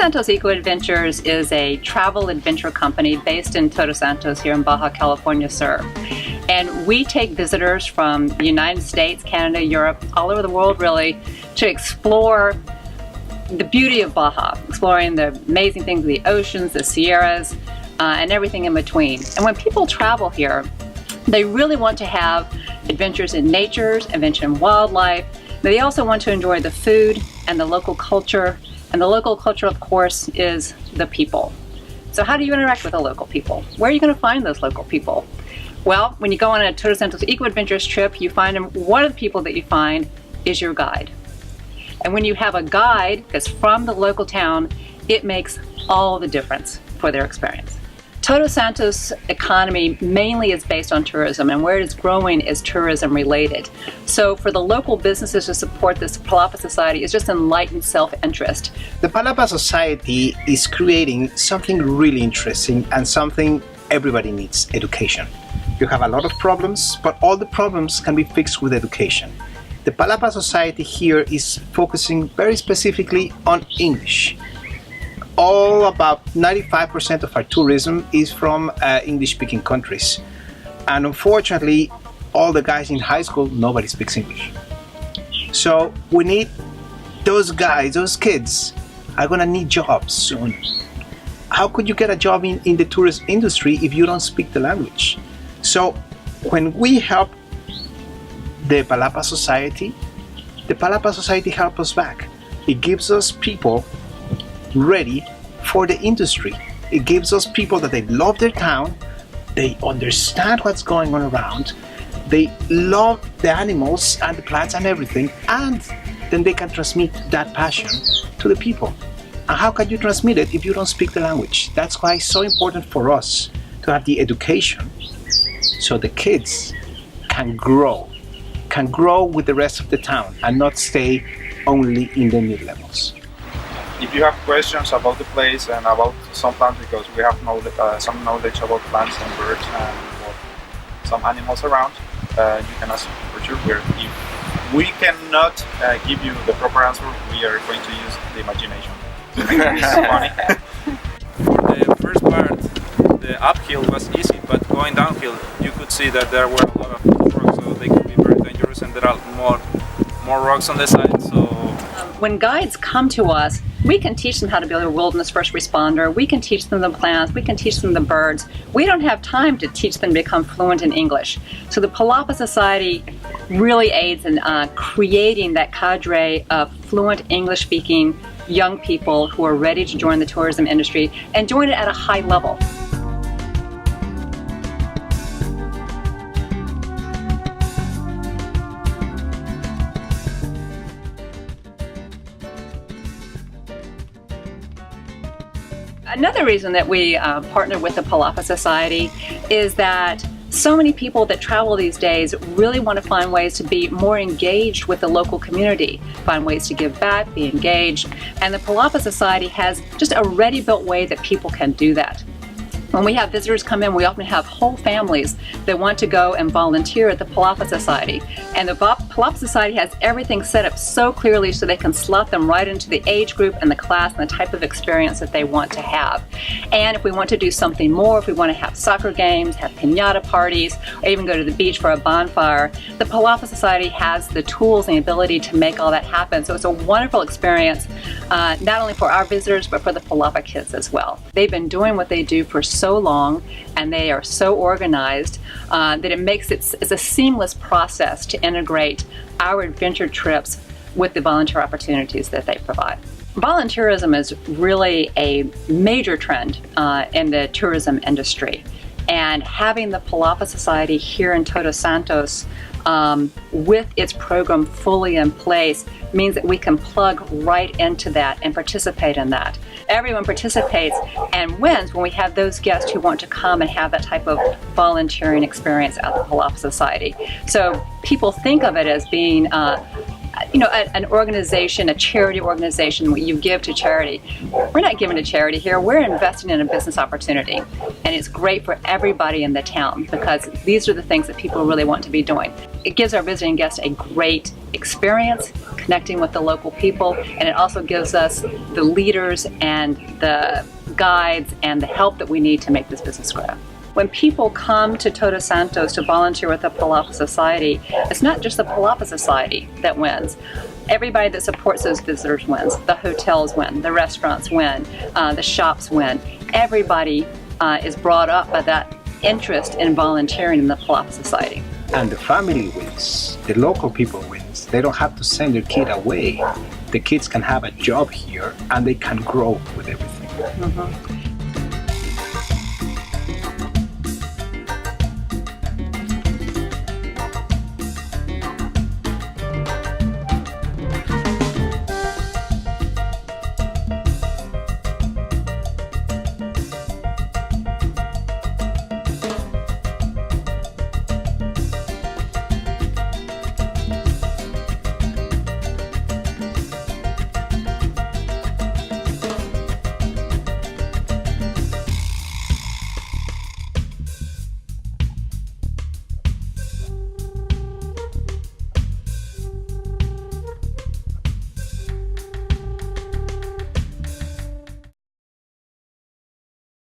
Santos Eco Adventures is a travel adventure company based in Todos Santos here in Baja California Sur. And we take visitors from the United States, Canada, Europe, all over the world really, to explore the beauty of Baja, exploring the amazing things of the oceans, the Sierras, and everything in between. And when people travel here, they really want to have adventures in nature, adventure in wildlife, but they also want to enjoy the food and the local culture. And the local culture, of course, is the people. So how do you interact with the local people? Where are you going to find those local people? Well, when you go on a Todos Santos Eco Adventures trip, you find them. One of the people that you find is your guide. And when you have a guide that's from the local town, it makes all the difference for their experience. Todos Santos' economy mainly is based on tourism, and where it is growing is tourism related. So for the local businesses to support this Palapa Society is just enlightened self-interest. The Palapa Society is creating something really interesting and something everybody needs: education. You have a lot of problems, but all the problems can be fixed with education. The Palapa Society here is focusing very specifically on English. All about 95% of our tourism is from English-speaking countries. And unfortunately, all the guys in high school, nobody speaks English. So we need those guys, those kids are gonna need jobs soon. How could you get a job in the tourist industry if you don't speak the language? So when we help the Palapa Society helps us back. It gives us people ready for the industry. It gives us people that they love their town, they understand what's going on around, they love the animals and the plants and everything, and then they can transmit that passion to the people. And how can you transmit it if you don't speak the language? That's why it's so important for us to have the education so the kids can grow with the rest of the town and not stay only in the mid-levels. If you have questions about the place and about some plants, because we have some knowledge about plants and birds and some animals around, you can ask for sure. If we cannot give you the proper answer, we are going to use the imagination. It's funny. For the first part, the uphill was easy, but going downhill, you could see that there were a lot of rocks, so they could be very dangerous, and there are more rocks on the side. So when guides come to us, we can teach them how to be a wilderness first responder. We can teach them the plants. We can teach them the birds. We don't have time to teach them to become fluent in English. So the Palapa Society really aids in creating that cadre of fluent English-speaking young people who are ready to join the tourism industry and join it at a high level. Another reason that we partner with the Palapa Society is that so many people that travel these days really want to find ways to be more engaged with the local community, find ways to give back, be engaged, and the Palapa Society has just a ready-built way that people can do that. When we have visitors come in, we often have whole families that want to go and volunteer at the Palapa Society. And the Palapa Society has everything set up so clearly so they can slot them right into the age group and the class and the type of experience that they want to have. And if we want to do something more, if we want to have soccer games, have piñata parties, or even go to the beach for a bonfire, the Palapa Society has the tools and the ability to make all that happen. So it's a wonderful experience, not only for our visitors, but for the Palapa kids as well. They've been doing what they do for so long, and they are so organized that it makes it's a seamless process to integrate our adventure trips with the volunteer opportunities that they provide. Volunteerism is really a major trend in the tourism industry, and having the Palapa Society here in Todos Santos with its program fully in place means that we can plug right into that and participate in that. Everyone participates and wins when we have those guests who want to come and have that type of volunteering experience at the Palapa Society. So people think of it as being an organization, a charity organization, what you give to charity. We're not giving to charity here, we're investing in a business opportunity. And it's great for everybody in the town because these are the things that people really want to be doing. It gives our visiting guests a great experience, connecting with the local people, and it also gives us the leaders and the guides and the help that we need to make this business grow. When people come to Todos Santos to volunteer with the Palapa Society, it's not just the Palapa Society that wins. Everybody that supports those visitors wins. The hotels win, the restaurants win, the shops win. Everybody is brought up by that interest in volunteering in the Palapa Society. And the family wins, the local people wins. They don't have to send their kid away. The kids can have a job here and they can grow with everything.